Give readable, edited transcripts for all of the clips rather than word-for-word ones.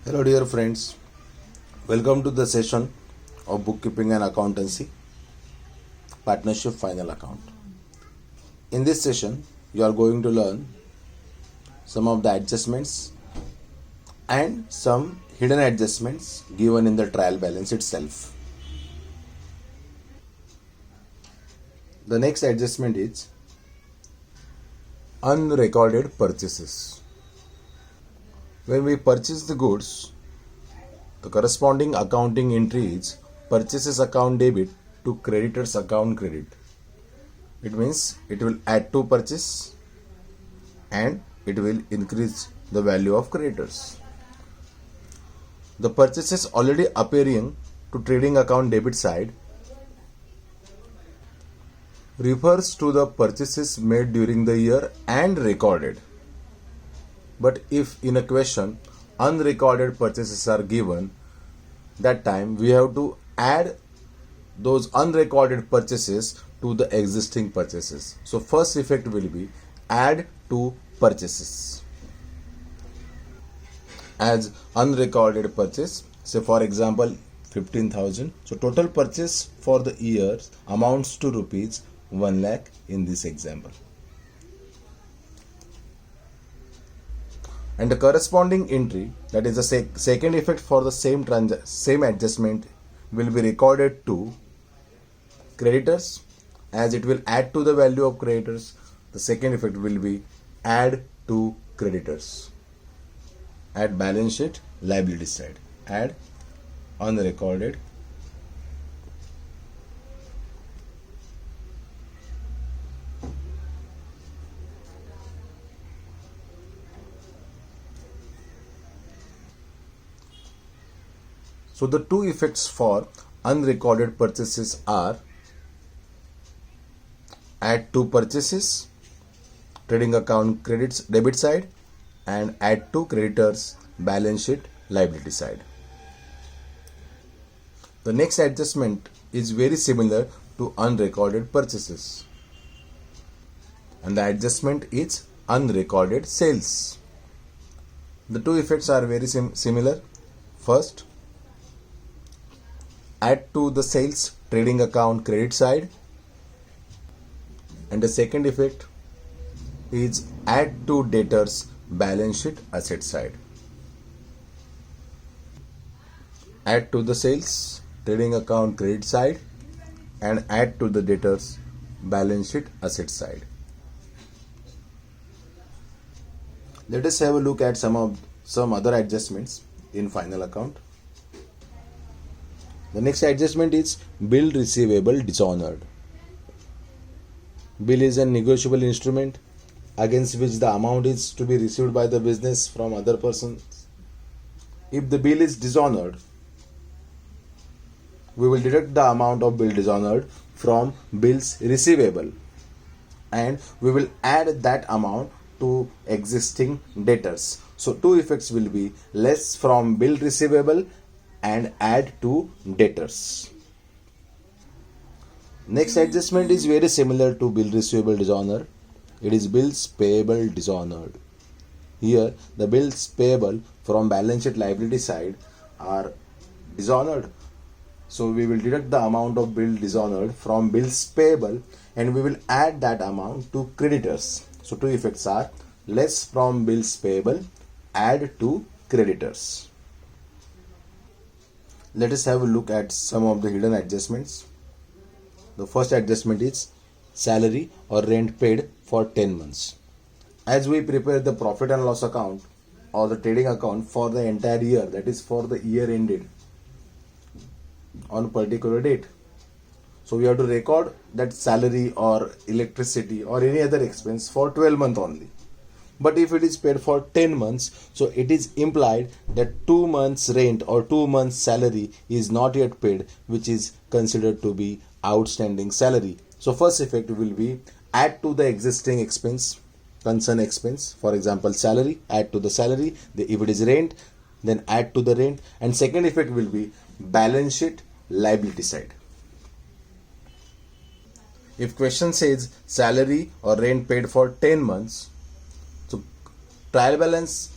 Hello, dear friends. Welcome to the session of Bookkeeping and Accountancy Partnership Final Account. In this session, you are going to learn some of the adjustments and some hidden adjustments given in the trial balance itself. The next adjustment is unrecorded purchases. When we purchase the goods, the corresponding accounting entry is purchases account debit to creditors account credit. It means it will add to purchase and it will increase the value of creditors. The purchases already appearing to trading account debit side refers to the purchases made during the year and recorded. But if in a question unrecorded purchases are given, that time we have to add those unrecorded purchases to the existing purchases. So first effect will be add to purchases. As unrecorded purchase, say for example 15,000. So total purchase for the year amounts to rupees 1 lakh in this example. And the corresponding entry, that is the second effect for the same adjustment, will be recorded to creditors, as it will add to the value of creditors. The second effect will be add to creditors at balance sheet liability side. Add unrecorded So the two effects for unrecorded purchases are add to purchases, trading account credits debit side, and add to creditors balance sheet liability side. The next adjustment is very similar to unrecorded purchases, and the adjustment is unrecorded sales. The two effects are very similar. First, add to the sales trading account credit side, and the second effect is add to debtors balance sheet asset side. Add to the sales trading account credit side and add to the debtors balance sheet asset side. Let us have a look at some other adjustments in final account. The next adjustment is bill receivable dishonored. Bill is a negotiable instrument against which the amount is to be received by the business from other persons. If the bill is dishonored, we will deduct the amount of bill dishonored from bills receivable, and we will add that amount to existing debtors. So two effects will be less from bill receivable and add to debtors. Next adjustment is very similar to bill receivable dishonored. It is bills payable dishonored. Here the bills payable from balance sheet liability side are dishonored. So we will deduct the amount of bill dishonored from bills payable and we will add that amount to creditors. So two effects are less from bills payable, add to creditors. Let us have a look at some of the hidden adjustments. The first adjustment is salary or rent paid for 10 months. As we prepare the profit and loss account or the trading account for the entire year, that is for the year ended on a particular date. So we have to record that salary or electricity or any other expense for 12 months only. But if it is paid for 10 months, so it is implied that 2 months rent or 2 months salary is not yet paid, which is considered to be outstanding salary. So first effect will be add to the existing expense, concern expense, for example salary, add to the salary. If it is rent, then add to the rent. And second effect will be balance sheet liability side. If question says salary or rent paid for 10 months, so trial balance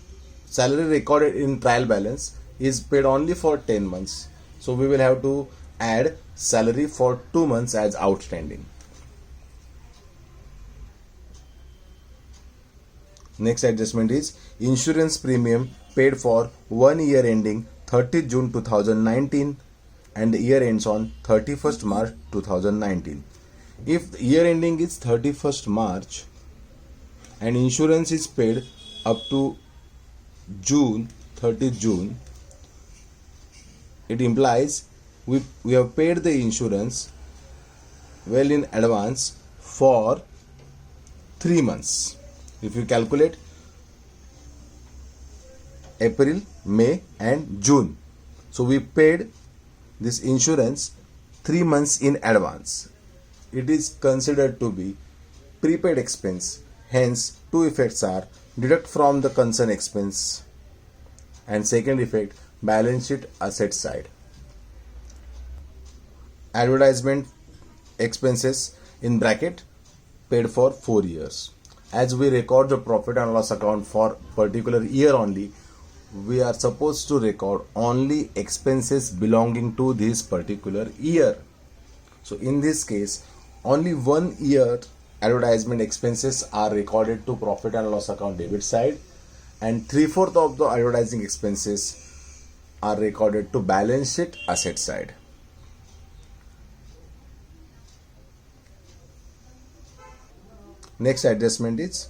salary recorded in trial balance is paid only for 10 months. So we will have to add salary for 2 months as outstanding. Next adjustment is insurance premium paid for 1 year ending 30 June 2019 and the year ends on 31st March 2019. If the year ending is 31st March and insurance is paid up to June, 30th June, it implies we have paid the insurance well in advance for 3 months. If you calculate April, May and June, so we paid this insurance 3 months in advance. It is considered to be prepaid expense. Hence, two effects are deduct from the concerned expense and second effect, balance sheet asset side. Advertisement expenses in bracket paid for 4 years. As we record the profit and loss account for particular year only, we are supposed to record only expenses belonging to this particular year. So in this case, only 1 year advertisement expenses are recorded to profit and loss account debit side and 3/4 of the advertising expenses are recorded to balance sheet asset side. Next adjustment is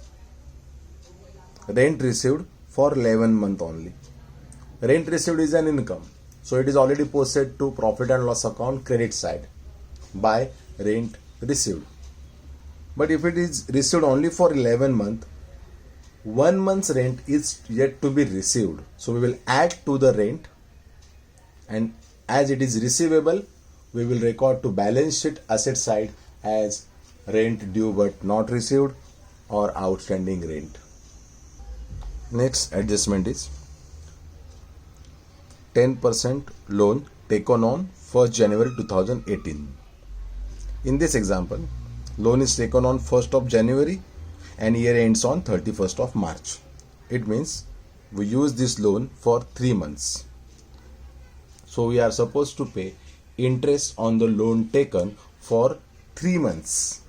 rent received for 11 month only. Rent received is an income, so it is already posted to profit and loss account credit side by rent received. But if it is received only for 11 month, 1 month's rent is yet to be received. So we will add to the rent and as it is receivable, we will record to balance sheet asset side as rent due but not received or outstanding rent. Next adjustment is 10% loan taken on 1st January 2018. In this example, loan is taken on 1st of January and year ends on 31st of March. It means we use this loan for 3 months. So we are supposed to pay interest on the loan taken for 3 months.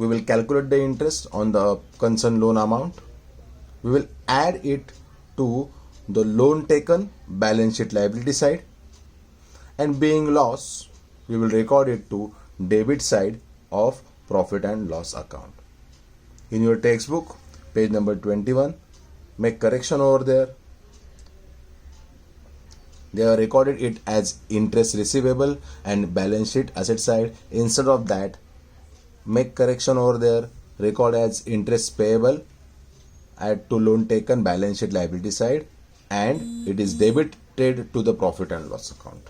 We will calculate the interest on the concerned loan amount. We will add it to the loan taken balance sheet liability side and being loss, we will record it to debit side of profit and loss account. In your textbook, page number 21, make correction over there. They have recorded it as interest receivable and balance sheet asset side. Instead of that, make correction over there, record as interest payable, add to loan taken balance sheet liability side and it is debited to the profit and loss account.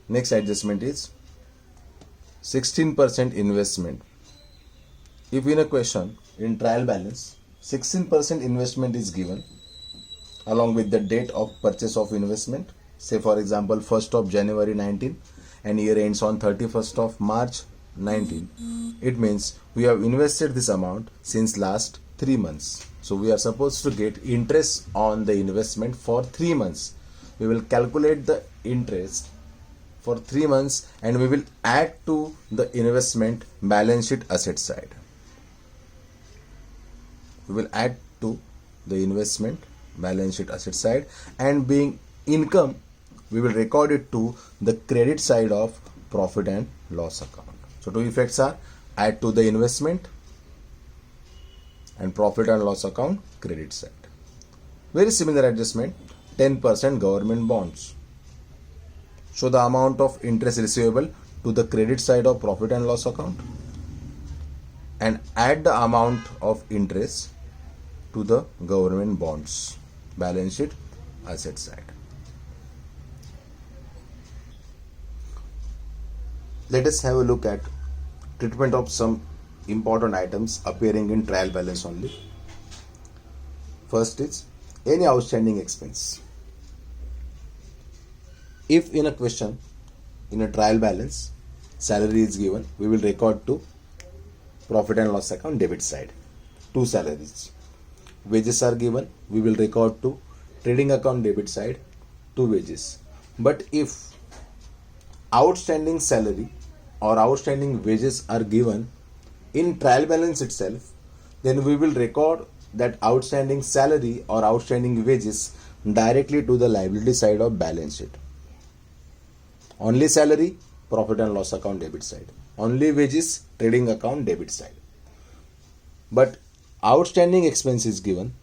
Next adjustment is 16% investment. If in a question in trial balance 16% investment is given along with the date of purchase of investment, say for example 1st of January 19 and year ends on 31st of March 19, it means we have invested this amount since last 3 months. So we are supposed to get interest on the investment for 3 months. We will calculate the interest for 3 months and we will add to the investment balance sheet asset side. We will add to the investment balance sheet asset side and being income, we will record it to the credit side of profit and loss account. So two effects are add to the investment and profit and loss account credit side. Very similar adjustment, 10% government bonds. Show the amount of interest receivable to the credit side of profit and loss account and add the amount of interest to the government bonds balance sheet asset side. Let us have a look at treatment of some important items appearing in trial balance only. First is any outstanding expense. If in a question in a trial balance salary is given, we will record to profit and loss account debit side. two salaries. Wages are given, we will record to trading account debit side two wages. But if outstanding salary or outstanding wages are given in trial balance itself, then we will record that outstanding salary or outstanding wages directly to the liability side of balance sheet. Only salary, profit and loss account debit side. Only wages, trading account debit side. But outstanding expense is given,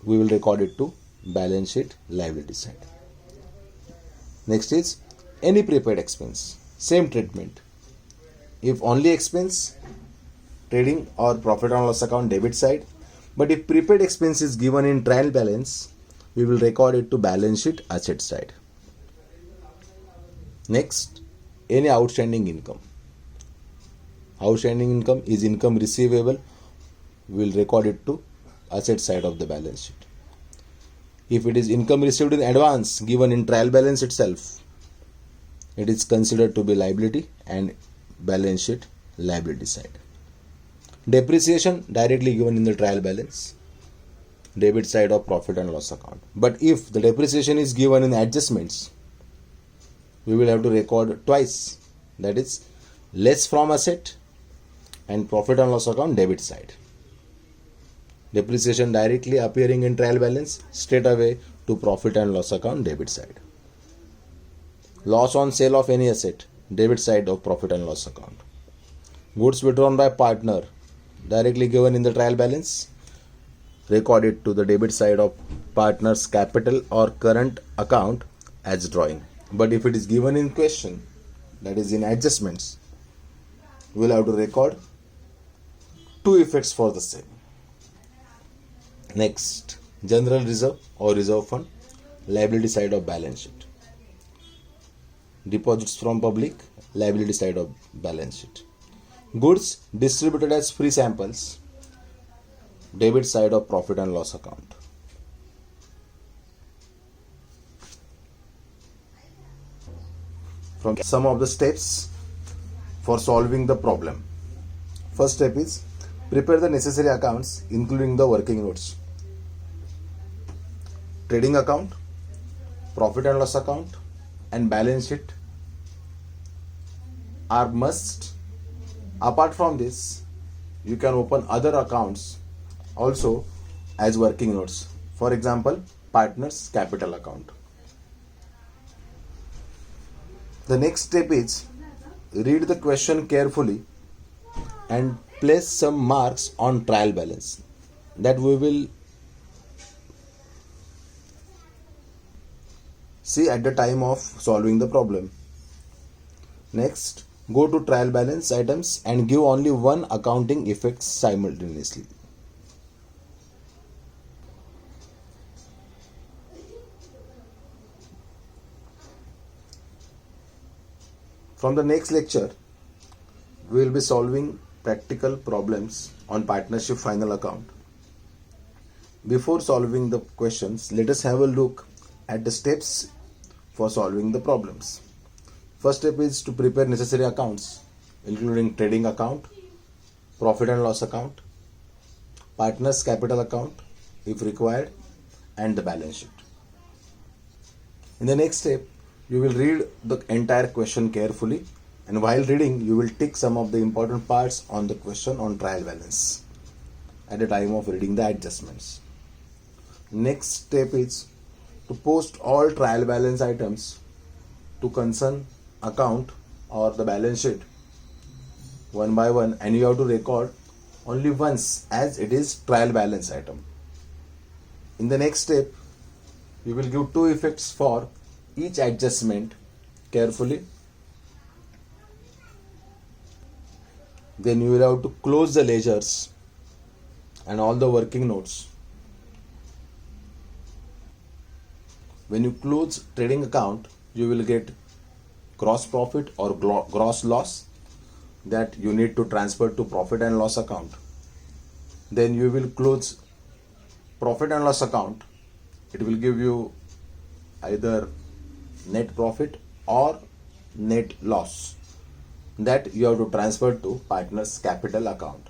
we will record it to balance sheet liability side. Next is any prepaid expense. Same treatment. If only expense, trading or profit and loss account debit side. But if prepaid expense is given in trial balance, we will record it to balance sheet asset side. Next, any outstanding income. Outstanding income is income receivable. We will record it to asset side of the balance sheet. If it is income received in advance given in trial balance itself, it is considered to be liability and balance sheet liability side. Depreciation directly given in the trial balance, debit side of profit and loss account. But if the depreciation is given in adjustments, we will have to record twice, that is less from asset and profit and loss account debit side. Depreciation directly appearing in trial balance, straight away to profit and loss account debit side. Loss on sale of any asset, debit side of profit and loss account. Goods withdrawn by partner, directly given in the trial balance, recorded to the debit side of partner's capital or current account as drawing. But if it is given in question, that is in adjustments, we will have to record two effects for the same. Next, general reserve or reserve fund, liability side of balance sheet. Deposits from public, liability side of balance sheet. Goods distributed as free samples, debit side of profit and loss account. From some of the steps for solving the problem. First step is prepare the necessary accounts including the working notes. Trading account, profit and loss account and balance sheet are must. Apart from this, you can open other accounts also as working notes. For example, partner's capital account. The next step is read the question carefully and place some marks on trial balance that we will see at the time of solving the problem. Next, go to trial balance items and give only one accounting effect simultaneously. From the next lecture, we will be solving practical problems on partnership final account. Before solving the questions, let us have a look at the steps for solving the problems. First step is to prepare necessary accounts, including trading account, profit and loss account, partner's capital account, if required, and the balance sheet. In the next step, you will read the entire question carefully, and while reading, you will tick some of the important parts on the question on trial balance at the time of reading the adjustments. Next step is to post all trial balance items to concern account or the balance sheet one by one, and you have to record only once as it is trial balance item. In the next step, you will give two effects for each adjustment carefully. Then you will have to close the ledgers and all the working notes. When you close trading account, you will get gross profit or gross loss that you need to transfer to profit and loss account. Then you will close profit and loss account. It will give you either net profit or net loss that you have to transfer to partner's capital account.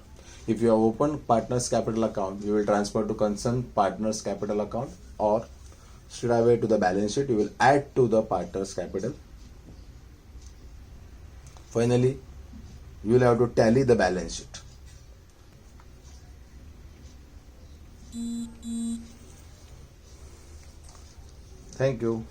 If you have opened partners capital account, you will transfer to concerned partners capital account, or straight away to the balance sheet you will add to the partners capital. Finally, you will have to tally the balance sheet. Thank you.